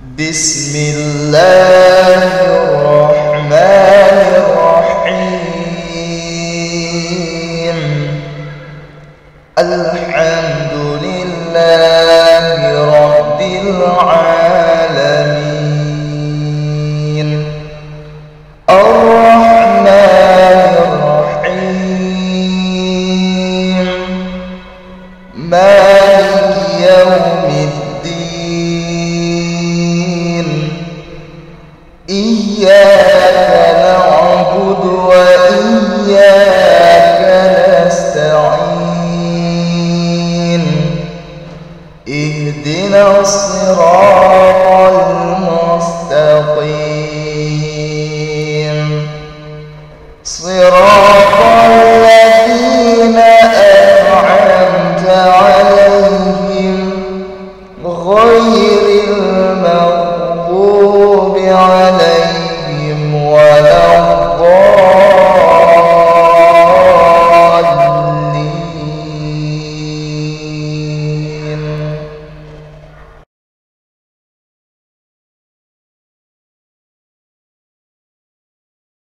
بسم الله الرحمن الرحيم. الحمد لله رب العالمين. الرحمن الرحيم. مالك يوم الدين. إياك نعبد وإياك نستعين. اهدنا الصراط